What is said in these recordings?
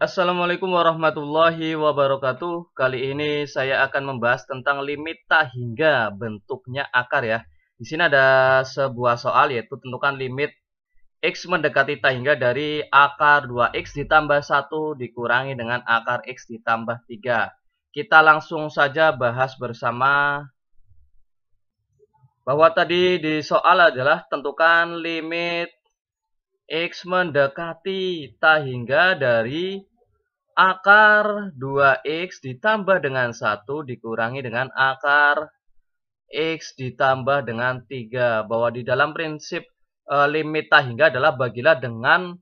Assalamualaikum warahmatullahi wabarakatuh. Kali ini saya akan membahas tentang limit tak hingga bentuknya akar ya. Di sini ada sebuah soal yaitu tentukan limit X mendekati tak hingga dari akar 2X ditambah 1 dikurangi dengan akar X ditambah 3. Kita langsung saja bahas bersama bahwa tadi di soal adalah tentukan limit X mendekati tak hingga dari akar 2X ditambah dengan 1 dikurangi dengan akar X ditambah dengan 3. Bahwa di dalam prinsip limit tak hingga adalah bagilah dengan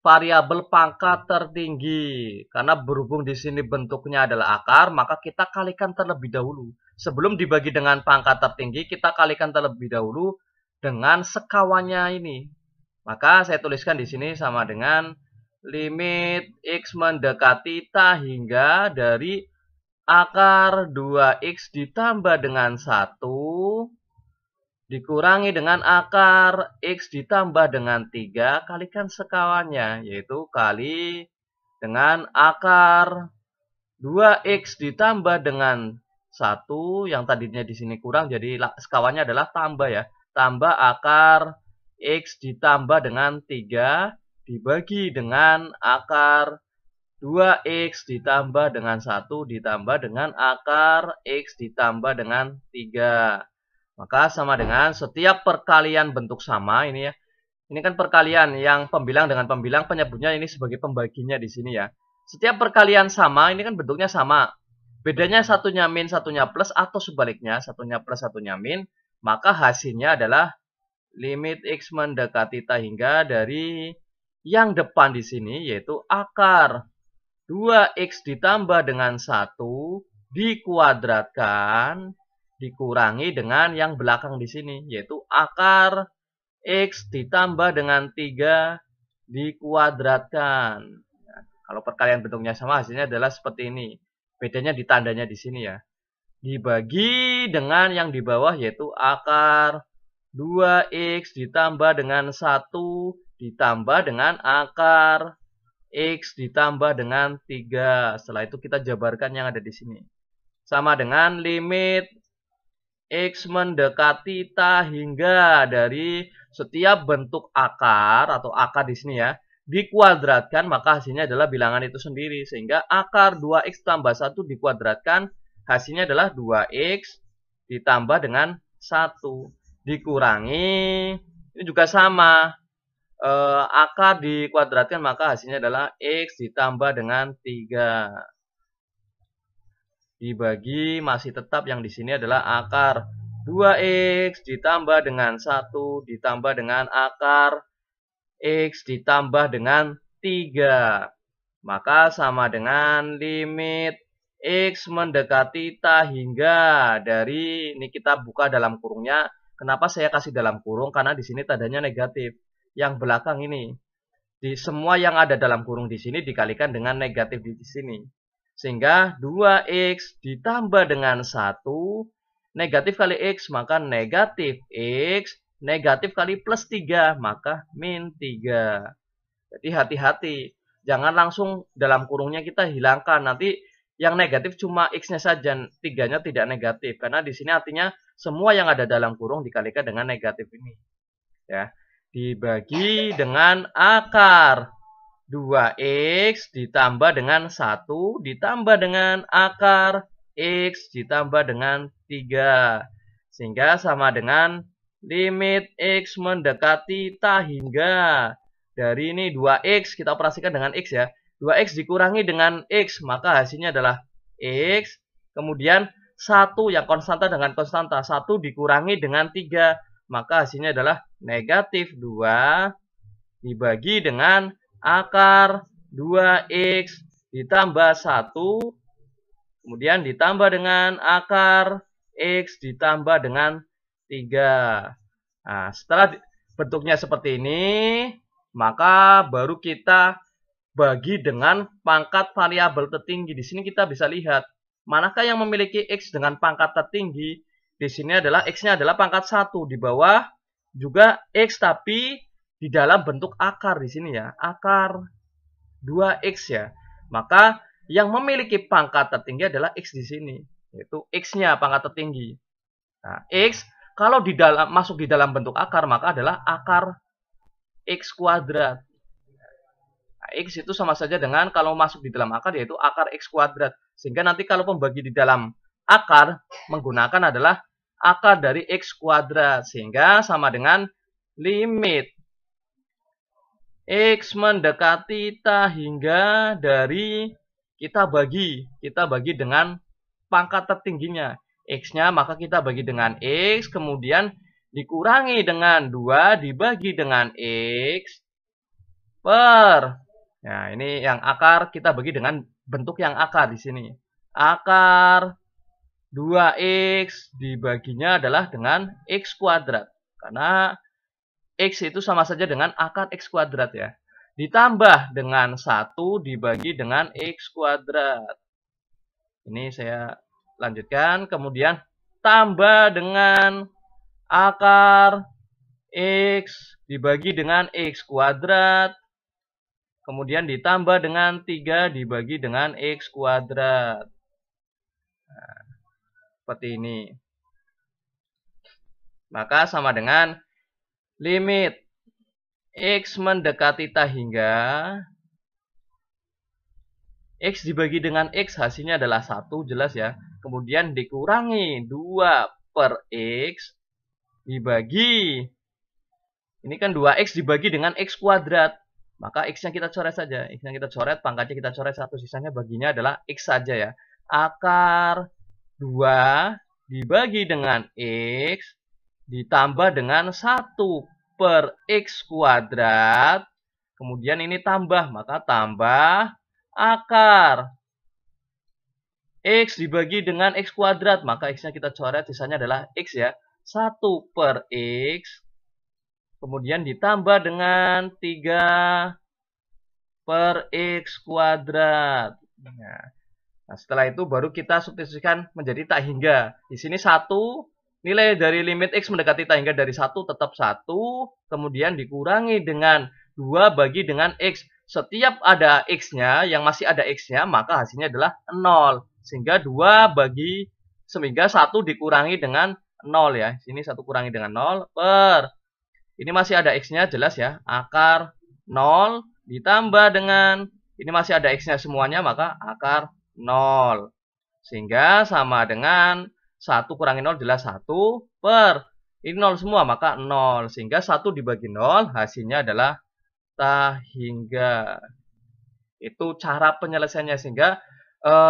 variabel pangkat tertinggi. Karena berhubung di sini bentuknya adalah akar, maka kita kalikan terlebih dahulu. Sebelum dibagi dengan pangkat tertinggi, kita kalikan terlebih dahulu dengan sekawannya ini. Maka saya tuliskan di sini sama dengan limit X mendekati tak hingga dari akar 2X ditambah dengan 1 dikurangi dengan akar X ditambah dengan 3 kalikan sekawannya, yaitu kali dengan akar 2X ditambah dengan 1 yang tadinya di sini kurang, jadi sekawannya adalah tambah ya. Tambah akar X ditambah dengan 3 dibagi dengan akar 2X ditambah dengan 1 ditambah dengan akar X ditambah dengan 3. Maka sama dengan setiap perkalian bentuk sama ini ya. Ini kan perkalian yang pembilang dengan pembilang, penyebutnya ini sebagai pembaginya di sini ya. Setiap perkalian sama, ini kan bentuknya sama. Bedanya satunya min, satunya plus, atau sebaliknya, satunya plus, satunya min. Maka hasilnya adalah limit X mendekati tak hingga dari yang depan di sini, yaitu akar 2X ditambah dengan 1 dikuadratkan dikurangi dengan yang belakang di sini, yaitu akar X ditambah dengan 3 dikuadratkan. Nah, kalau perkalian bentuknya sama, hasilnya adalah seperti ini. Bedanya di tandanya di sini ya. Dibagi dengan yang di bawah, yaitu akar 2X ditambah dengan 1 ditambah dengan akar X ditambah dengan 3. Setelah itu kita jabarkan yang ada di sini. Sama dengan limit X mendekati tak hingga dari setiap bentuk akar atau akar di sini ya, dikuadratkan, maka hasilnya adalah bilangan itu sendiri. Sehingga akar 2X tambah 1 dikuadratkan, hasilnya adalah 2X ditambah dengan 1. Dikurangi, ini juga sama. Akar dikuadratkan, maka hasilnya adalah X ditambah dengan 3. Dibagi masih tetap yang di sini adalah akar 2X ditambah dengan 1 ditambah dengan akar X ditambah dengan 3. Maka sama dengan limit X mendekati tak hingga dari, ini kita buka dalam kurungnya. Kenapa saya kasih dalam kurung? Karena di sini tandanya negatif. Yang belakang ini, di semua yang ada dalam kurung di sini dikalikan dengan negatif di sini. Sehingga 2X ditambah dengan 1, negatif kali X, maka negatif X, negatif kali plus 3, maka min 3. Jadi hati-hati, jangan langsung dalam kurungnya kita hilangkan. Nanti yang negatif cuma X-nya saja, 3-nya tidak negatif. Karena di sini artinya semua yang ada dalam kurung dikalikan dengan negatif ini. Ya, dibagi dengan akar 2X ditambah dengan 1 ditambah dengan akar X ditambah dengan 3. Sehingga sama dengan limit X mendekati tak hingga dari ini 2X, kita operasikan dengan X ya. 2X dikurangi dengan X, maka hasilnya adalah X. Kemudian 1 yang konstanta dengan konstanta, 1 dikurangi dengan 3, maka hasilnya adalah negatif 2 dibagi dengan akar 2X ditambah 1, kemudian ditambah dengan akar X ditambah dengan 3. Nah, setelah bentuknya seperti ini, maka baru kita bagi dengan pangkat variabel tertinggi. Di sini kita bisa lihat, manakah yang memiliki X dengan pangkat tertinggi. Di sini adalah X-nya adalah pangkat 1, di bawah juga X tapi di dalam bentuk akar di sini ya, akar 2X ya. Maka yang memiliki pangkat tertinggi adalah X di sini, yaitu X-nya pangkat tertinggi. Nah, X kalau masuk di dalam bentuk akar, maka adalah akar X kuadrat. Nah, X itu sama saja dengan kalau masuk di dalam akar, yaitu akar X kuadrat. Sehingga nanti kalau pembagi di dalam akar menggunakan adalah akar dari X kuadrat. Sehingga sama dengan limit X mendekati ta hingga dari kita bagi dengan pangkat tertingginya. X-nya maka kita bagi dengan X, kemudian dikurangi dengan 2 dibagi dengan X per. Nah, ini yang akar kita bagi dengan bentuk yang akar di sini. Akar 2X dibaginya adalah dengan X kuadrat. Karena X itu sama saja dengan akar X kuadrat ya. Ditambah dengan 1 dibagi dengan X kuadrat. Ini saya lanjutkan. Kemudian tambah dengan akar X dibagi dengan X kuadrat. Kemudian ditambah dengan 3 dibagi dengan X kuadrat. Nah, seperti ini. Maka sama dengan limit X mendekati ta hingga X dibagi dengan X hasilnya adalah 1, jelas ya. Kemudian dikurangi 2 per X dibagi, ini kan 2X dibagi dengan X kuadrat. Maka X-nya kita coret saja. X-nya kita coret, pangkatnya kita coret 1, sisanya baginya adalah X saja ya. Akar 2 dibagi dengan X ditambah dengan 1 per X kuadrat. Kemudian ini tambah, maka tambah akar X dibagi dengan X kuadrat. Maka X-nya kita coret, sisanya adalah X ya. 1 per X. Kemudian ditambah dengan 3 per X kuadrat. Nah, setelah itu baru kita substitusikan menjadi tak hingga. Di sini 1, nilai dari limit X mendekati tak hingga dari 1 tetap 1. Kemudian dikurangi dengan 2 bagi dengan X. Setiap ada X-nya, yang masih ada X-nya, maka hasilnya adalah 0. Sehingga 1 dikurangi dengan 0 ya. Sini 1 kurangi dengan 0 per. Ini masih ada X-nya, jelas ya. Akar 0 ditambah dengan, ini masih ada X-nya semuanya, maka akar 0. Sehingga sama dengan 1 kurangi 0 jelas 1 per. Ini 0 semua, maka 0. Sehingga 1 dibagi 0, hasilnya adalah ta hingga. Itu cara penyelesaiannya. Sehingga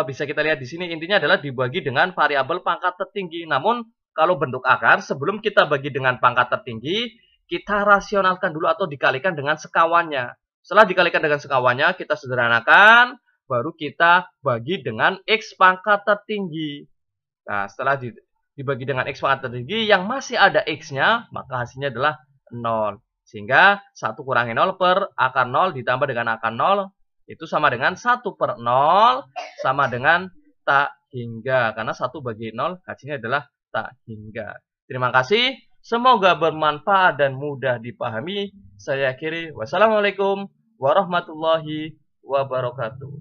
bisa kita lihat di sini, intinya adalah dibagi dengan variabel pangkat tertinggi. Namun, kalau bentuk akar, sebelum kita bagi dengan pangkat tertinggi, kita rasionalkan dulu atau dikalikan dengan sekawannya. Setelah dikalikan dengan sekawannya, kita sederhanakan, baru kita bagi dengan X pangkat tertinggi. Nah, setelah dibagi dengan X pangkat tertinggi, yang masih ada X-nya, maka hasilnya adalah 0. Sehingga 1 kurangi 0 per akar 0 ditambah dengan akar 0, itu sama dengan 1 per 0, sama dengan tak hingga. Karena 1 bagi 0, hasilnya adalah tak hingga. Terima kasih. Semoga bermanfaat dan mudah dipahami. Saya akhiri. Wassalamualaikum warahmatullahi wabarakatuh.